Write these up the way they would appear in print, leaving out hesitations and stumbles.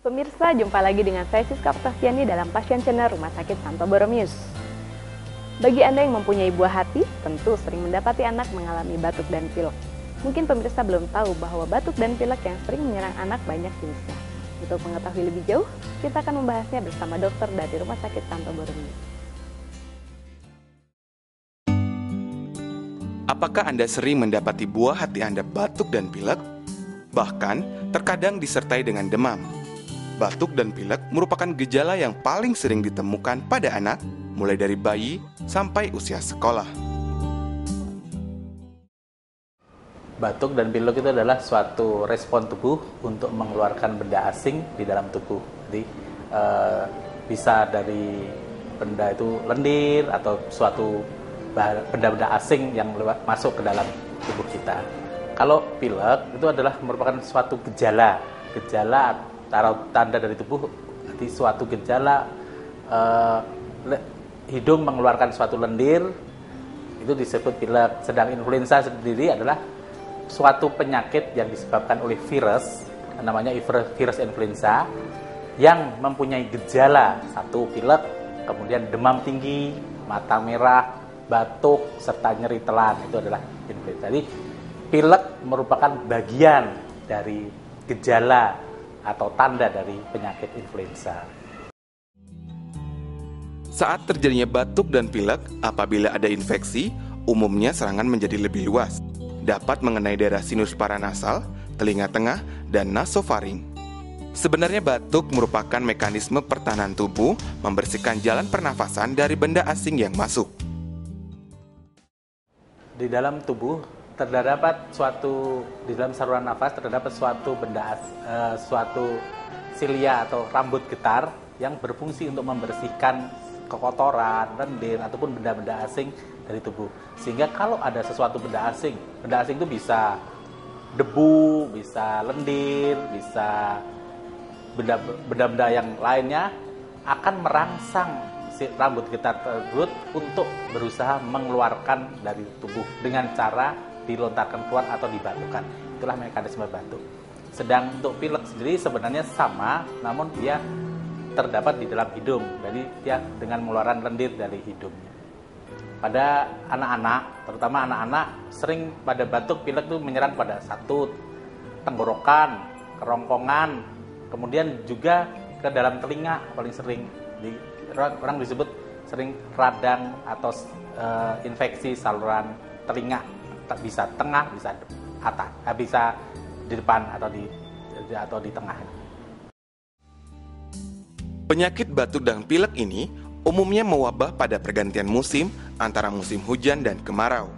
Pemirsa, jumpa lagi dengan saya Siska Octaviani dalam Pasien Channel Rumah Sakit Santo Borromeus. Bagi Anda yang mempunyai buah hati, tentu sering mendapati anak mengalami batuk dan pilek. Mungkin pemirsa belum tahu bahwa batuk dan pilek yang sering menyerang anak banyak jenisnya. Untuk mengetahui lebih jauh, kita akan membahasnya bersama dokter dari Rumah Sakit Santo Borromeus. Apakah Anda sering mendapati buah hati Anda batuk dan pilek? Bahkan, terkadang disertai dengan demam. Batuk dan pilek merupakan gejala yang paling sering ditemukan pada anak, mulai dari bayi sampai usia sekolah. Batuk dan pilek itu adalah suatu respon tubuh untuk mengeluarkan benda asing di dalam tubuh. Jadi bisa dari benda itu lendir atau suatu benda-benda asing yang masuk ke dalam tubuh kita. Kalau pilek itu adalah merupakan suatu gejala atau tanda dari tubuh, jadi suatu gejala hidung mengeluarkan suatu lendir, itu disebut pilek. Sedang influenza sendiri adalah suatu penyakit yang disebabkan oleh virus, namanya virus influenza, yang mempunyai gejala satu pilek, kemudian demam tinggi, mata merah, batuk, serta nyeri telan. Itu adalah influenza. Jadi pilek merupakan bagian dari gejala atau tanda dari penyakit influenza. Saat terjadinya batuk dan pilek, apabila ada infeksi, umumnya serangan menjadi lebih luas. Dapat mengenai daerah sinus paranasal, telinga tengah, dan nasofaring. Sebenarnya batuk merupakan mekanisme pertahanan tubuh membersihkan jalan pernafasan dari benda asing yang masuk. Di dalam tubuh di dalam saluran nafas terdapat suatu suatu silia atau rambut getar yang berfungsi untuk membersihkan kotoran, lendir ataupun benda-benda asing dari tubuh. Sehingga kalau ada sesuatu benda asing itu bisa debu, bisa lendir, bisa benda-benda yang lainnya, akan merangsang si rambut getar tersebut untuk berusaha mengeluarkan dari tubuh dengan cara dilontarkan keluar atau dibatukan. Itulah mekanisme batuk. Sedang untuk pilek sendiri sebenarnya sama, namun dia terdapat di dalam hidung. Jadi dia dengan mengeluarkan lendir dari hidungnya. Pada anak-anak, terutama anak-anak, sering pada batuk pilek itu menyerang pada satu tenggorokan, kerongkongan, kemudian juga ke dalam telinga paling sering. Orang disebut sering radang atau infeksi saluran telinga, bisa tengah, bisa atas, bisa di depan atau di tengah. Penyakit batuk dan pilek ini umumnya mewabah pada pergantian musim antara musim hujan dan kemarau.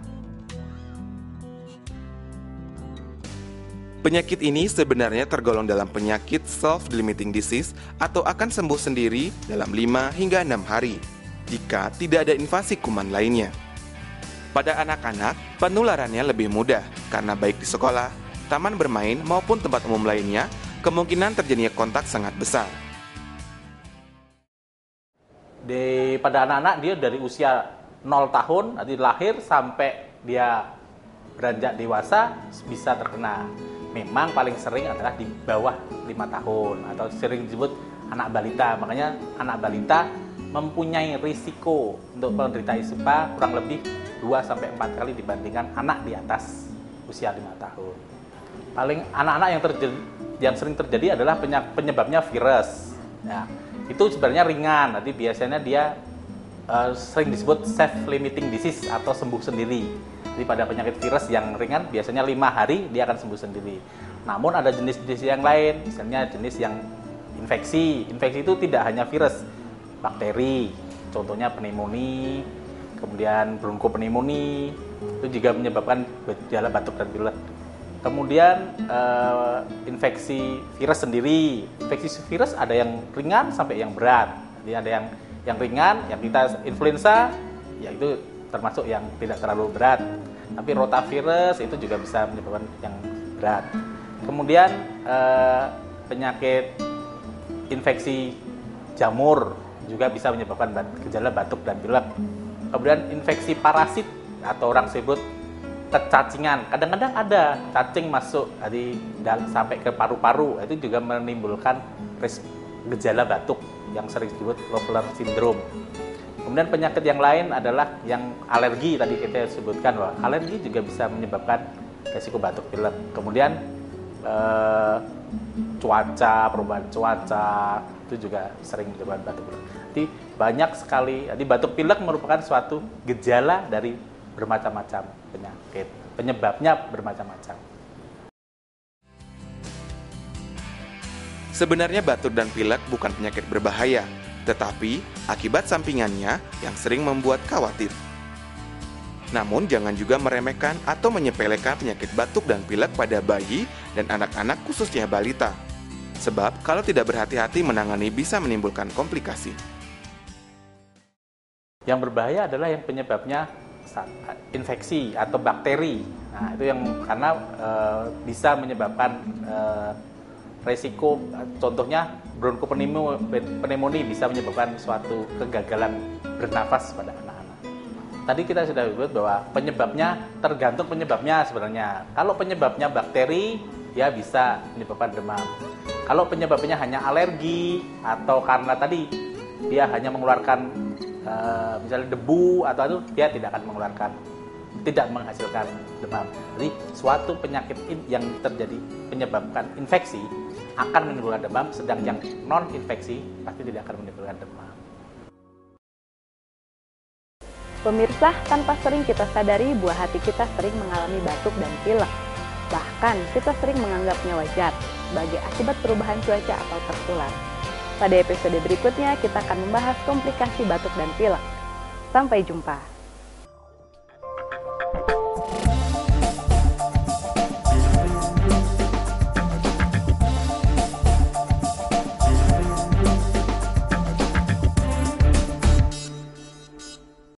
Penyakit ini sebenarnya tergolong dalam penyakit self-limiting disease atau akan sembuh sendiri dalam 5 hingga 6 hari jika tidak ada invasi kuman lainnya. Pada anak-anak, penularannya lebih mudah karena baik di sekolah, taman bermain maupun tempat umum lainnya, kemungkinan terjadinya kontak sangat besar. Pada anak-anak dia dari usia 0 tahun, nanti lahir sampai dia beranjak dewasa bisa terkena. Memang paling sering adalah di bawah 5 tahun atau sering disebut anak balita. Makanya anak balita mempunyai risiko untuk penderita ISPA kurang lebih 2-4 kali dibandingkan anak di atas usia 5 tahun. Paling anak-anak yang sering terjadi adalah penyebabnya virus. Nah, itu sebenarnya ringan. Nanti biasanya dia sering disebut self-limiting disease atau sembuh sendiri. Jadi pada penyakit virus yang ringan biasanya 5 hari dia akan sembuh sendiri. Namun ada jenis-jenis yang lain, misalnya jenis yang infeksi. Infeksi itu tidak hanya virus, bakteri, contohnya pneumonia, kemudian bronkopneumonia, itu juga menyebabkan gejala batuk dan pilek. Kemudian infeksi virus sendiri. Infeksi virus ada yang ringan sampai yang berat. Jadi ada yang ringan, yang kita influenza, yaitu termasuk yang tidak terlalu berat. Tapi rotavirus itu juga bisa menyebabkan yang berat. Kemudian penyakit infeksi jamur juga bisa menyebabkan gejala batuk dan pilek. Kemudian infeksi parasit atau orang sebut kecacingan. Kadang-kadang ada cacing masuk sampai ke paru-paru, itu juga menimbulkan gejala batuk yang sering disebut Loeffler syndrome. Kemudian penyakit yang lain adalah yang alergi, tadi kita sebutkan bahwa alergi juga bisa menyebabkan resiko batuk pilek. Kemudian perubahan cuaca itu juga sering menyebabkan batuk pilek. Jadi banyak sekali, jadi batuk pilek merupakan suatu gejala dari bermacam-macam penyakit. Penyebabnya bermacam-macam. Sebenarnya batuk dan pilek bukan penyakit berbahaya, tetapi akibat sampingannya yang sering membuat khawatir. Namun jangan juga meremehkan atau menyepelekan penyakit batuk dan pilek pada bayi dan anak-anak khususnya balita. Sebab kalau tidak berhati-hati menangani bisa menimbulkan komplikasi. Yang berbahaya adalah yang penyebabnya infeksi atau bakteri. Nah, itu yang karena bisa menyebabkan resiko, contohnya bronchopneumonia bisa menyebabkan suatu kegagalan bernafas pada anak-anak. Tadi kita sudah sebut bahwa penyebabnya tergantung penyebabnya sebenarnya. Kalau penyebabnya bakteri, ya bisa menyebabkan demam. Kalau penyebabnya hanya alergi atau karena tadi dia hanya mengeluarkan misalnya debu atau itu, dia tidak menghasilkan demam. Jadi suatu penyakit yang terjadi menyebabkan infeksi akan menimbulkan demam, sedang yang non infeksi pasti tidak akan menimbulkan demam. Pemirsa, tanpa sering kita sadari buah hati kita sering mengalami batuk dan pilek. Bahkan kita sering menganggapnya wajar sebagai akibat perubahan cuaca atau tertular. Pada episode berikutnya kita akan membahas komplikasi batuk dan pilek. Sampai jumpa.